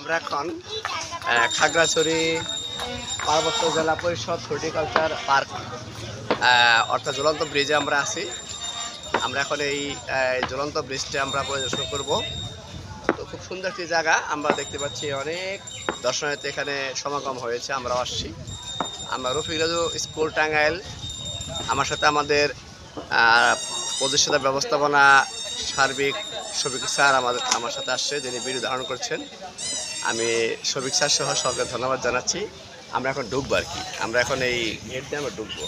আমরা এখন খাগড়াছড়ি পার্বত্য জেলা পরিষদ হর্টিকালচার পার্ক অর্থাৎ ঝুলন্ত ব্রিজে আমরা আছি। আমরা এখন এই ঝুলন্ত ব্রিজটা আমরা পরিদর্শন করব। তো খুব সুন্দর একটি জায়গা, আমরা দেখতে পাচ্ছি অনেক দর্শনার্থী এখানে সমাগম হয়েছে। আমরা আসছি, আমরা রফিক রাজু স্কুল টাঙ্গাইল, আমার সাথে আমাদের প্রতিষ্ঠাতা ব্যবস্থাপনা সার্বিক শফিক স্যার আমার সাথে আসছে, যিনি ভিডিও ধারণ করছেন। আমি শফিক স্যার সহ সবাইকে ধন্যবাদ জানাচ্ছি। আমরা এখন ঢুকবো আর কি, আমরা এখন এই গেট দিয়ে আমরা ঢুকবো।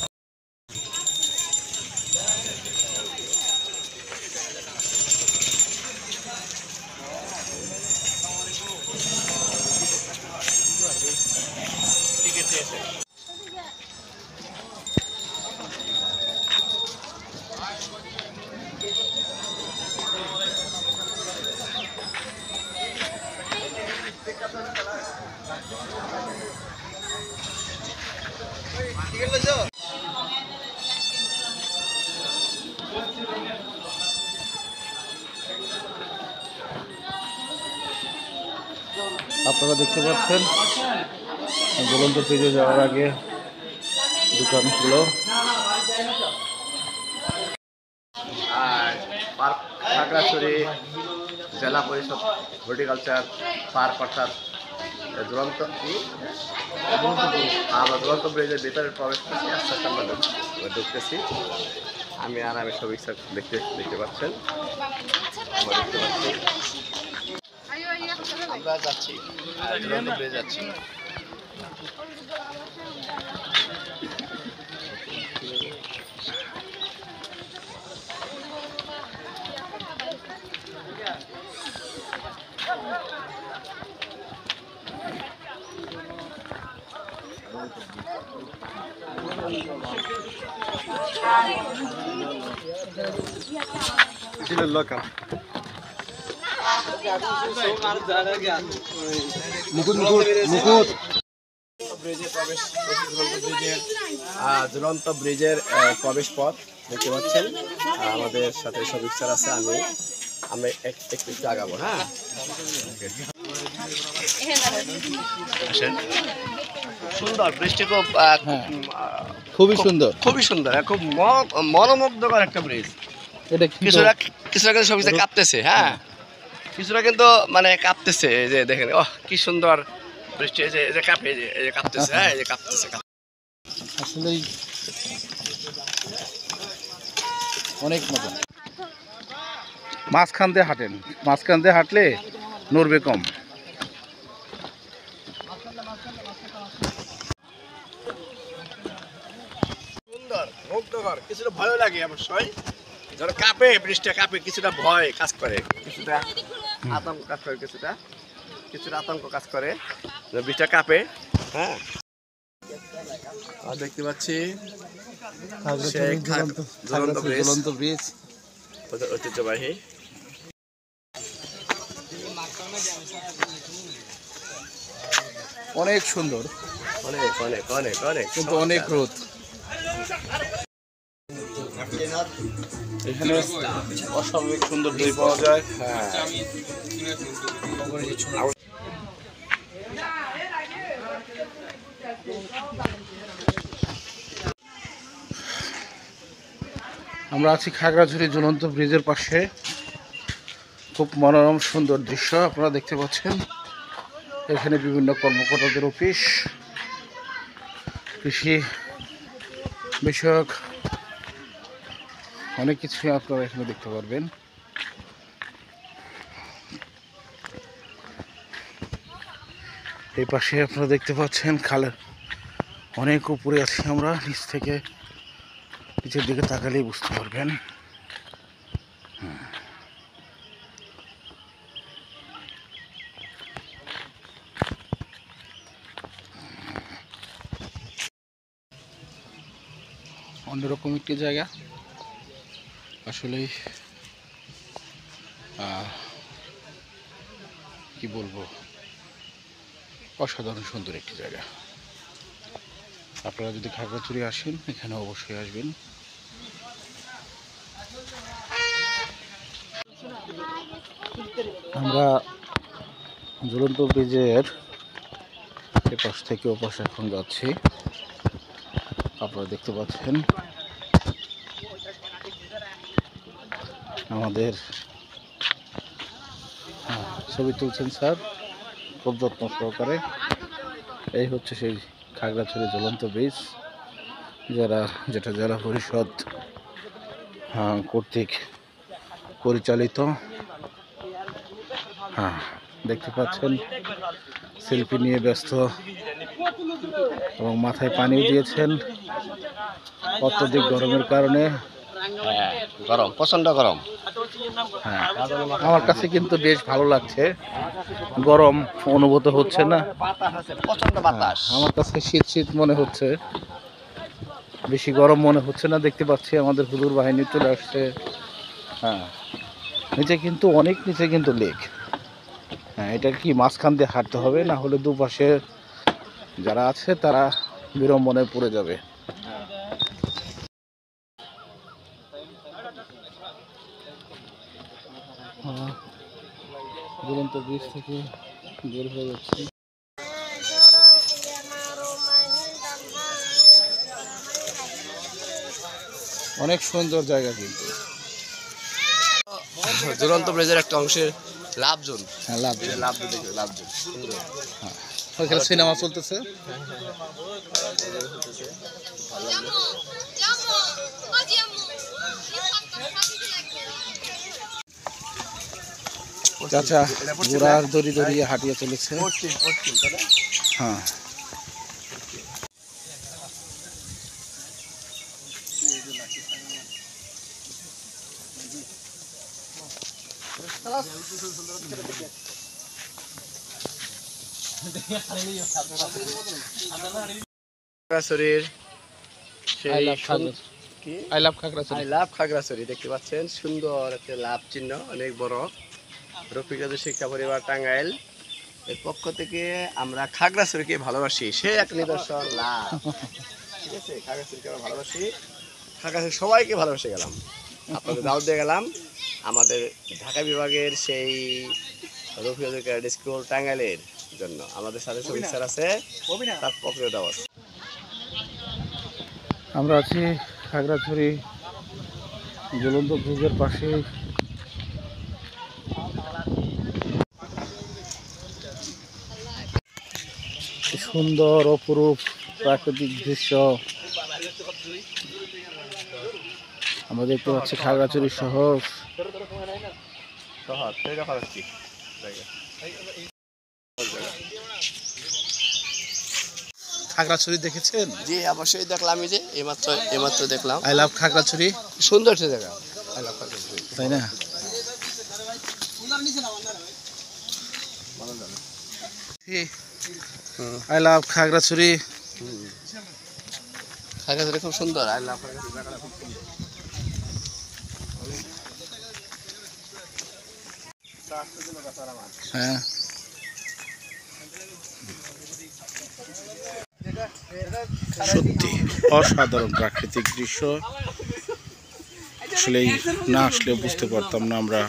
আপনারা দেখতে পাচ্ছেন ঝুলন্ত ব্রিজে যাওয়ার আগে দোকানগুলো। পার্ক খাগড়াছড়ি জেলা পরিষদ হর্টিকালচার পার্ক অর্থাৎ আমরা ঝুলন্ত ব্রিজের ভিতরে প্রবেশ করছি। আস্তে আস্তে আমরা ঢুকতেছি। আমি শফিক স্যার দেখতে পাচ্ছেন, আমরা যাচ্ছি ঝুলন্ত ব্রিজে যাচ্ছি। লোকাল মুকুট ঝুলন্ত ব্রিজের প্রবেশ পথ দেখতে পাচ্ছেন। আমাদের সাথে শফিক স্যার আছে, আমরা একটু আগাবো। হ্যাঁ, সুন্দর ব্রিজটি, খুবই সুন্দর, খুব মনোমুগ্ধকর একটা ব্রিজ। কিছুটা কিন্তু শফিক স্যার কাঁপতেছে। হ্যাঁ, কিছুটা কিন্তু মানে কাঁপতেছে। এই যে দেখেন, কি সুন্দর বৃষ্টি, এই যে কাঁপে, এই যে কাঁপতেছে। হ্যাঁ, এই যে কাঁপতেছে। আসলেই অনেক মজা। মাঝখান দিয়ে হাঁটেন, মাঝখান দিয়ে হাঁটলে নড়বে কম। সুন্দর, মুগ্ধকর, কিছুটা ভয় লাগে অবশ্যই। যারা কাঁপে, বৃষ্টি কাঁপে, কিছুটা ভয় কাজ করে, কিছুটা আতঙ্ক কাজ করে, কিছুটা আতঙ্ক কাজ করে বৃষ্টিটা কাঁপে। হ্যাঁ, দেখতে পাচ্ছি ঝুলন্ত ব্রিজ ঐতিহ্যবাহী। অনেক সুন্দর, অনেক অনেক অনেক অনেক কিন্তু অনেক রোদ। এখানে অস্বাভাবিক সুন্দর দই পাওয়া যায়। হ্যাঁ, আমরা আছি খাগড়াছড়ি ঝুলন্ত ব্রিজের পাশে। খুব মনোরম সুন্দর দৃশ্য আপনারা দেখতে পাচ্ছেন। এখানে বিভিন্ন কর্মকর্তাদের অফিস, কৃষি বিষয়ক অনেক কিছুই আপনারা এখানে দেখতে পারবেন। এই পাশে আপনারা দেখতে পাচ্ছেন খালের অনেক উপরে আছি আমরা, নিচ থেকে নিচের দিকে তাকালেই বুঝতে পারবেন। অন্যরকম একটি জায়গা, আসলেই কি বলবো, অসাধারণ সুন্দর একটি জায়গা। আপনারা যদি খাগড়াছড়ি আসেন, এখানে অবশ্যই আসবেন। আমরা ঝুলন্ত ব্রিজের এপাশ থেকে ওপাশে এখন যাচ্ছি। আপনারা দেখতে পাচ্ছেন আমাদের ছবি তুলছেন স্যার খুব যত্ন সহকারে। এই হচ্ছে সেই খাগড়াছড়ি ঝুলন্ত ব্রিজ, যেটা জেলা পরিষদ কর্তৃক পরিচালিত। দেখতে পাচ্ছেন সেলফি নিয়ে ব্যস্ত এবং মাথায় পানিও দিয়েছেন অত্যধিক গরমের কারণে। গরম, প্রচন্ড গরম। আমার কাছে কিন্তু বেশ ভালো লাগছে, গরম অনুভূত হচ্ছে না, প্রচন্ড বাতাস। আমার কাছে শীত শীত মনে হচ্ছে, বেশি গরম মনে হচ্ছে না। দেখতে পাচ্ছি আমাদের হুজুর বাহিনী চলে আসছে। নিচে কিন্তু অনেক নিচে কিন্তু লেক। এটা কি মাঝখান দিয়ে হাঁটতে হবে, না হলে দুপাশে যারা আছে তারা বিড়ম্বনে পড়ে যাবে। ঝুলন্ত ব্রিজ থেকে বের হয়ে যাচ্ছি। অনেক সুন্দর জায়গা কিন্তু ঝুলন্ত ব্রিজের একটা অংশের লাভজোন। লাভজোন ওইখানে সিনেমা চলতেছে। চাচা ঘোড়ার দড়ি দড়িয়ে হাঁটিয়ে চলেছে। হ্যাঁ, খাগড়াছড়ির সেই I love Khagrachari. I love Khagrachari দেখতে পাচ্ছেন, সুন্দর একটা লাভ চিহ্ন, অনেক বড়। রফিকাদের শিক্ষা পরিবার টাঙ্গাইল এর পক্ষ থেকে আমরা খাগড়াছড়িকে ভালোবাসি, সে এক নিদর্শন লাভ। ঠিক আছে, খাগড়াছড়িকে আমরা ভালোবাসি, খাগড়াছড়ি সবাইকে ভালোবেসে গেলাম, আপনাদের দাওয়াত দিয়ে গেলাম। আমাদের ঢাকা বিভাগের সেই রফিকাদের ক্যাডেট স্কুল টাঙ্গাইলের জন্য আমাদের সাথে শহীদ স্যার আছে, তার পক্ষে দাওয়াত। আমরা আছি খাগড়াছড়ি ঝুলন্ত ব্রিজের পাশে। সুন্দর অপরূপ প্রাকৃতিক দৃশ্য আমরা দেখতে পাচ্ছি খাগড়াছড়ি শহর। খাগড়াছড়ি দেখেছেন? জি অবশ্যই দেখলাম, এই যে এইমাত্র দেখলাম। আই লাভ খাগড়াছড়ি, সুন্দর সে জায়গা, আই লাভ খাগড়াছড়ি, তাই না? আই লাভ খাগড়াছড়ি, খাগড়াছড়ি খুব সুন্দর। আই লাভ খাগড়াছড়ি খুব সুন্দর। হ্যাঁ, সত্যি অসাধারণ প্রাকৃতিক দৃশ্য। আসলেই না আসলে বুঝতে পারতাম না আমরা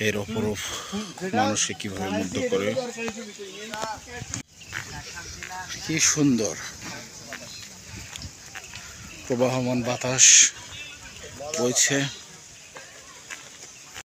এর অপরূপ মানুষকে কিভাবে মুগ্ধ করে। কি সুন্দর প্রবাহমান বাতাস বইছে।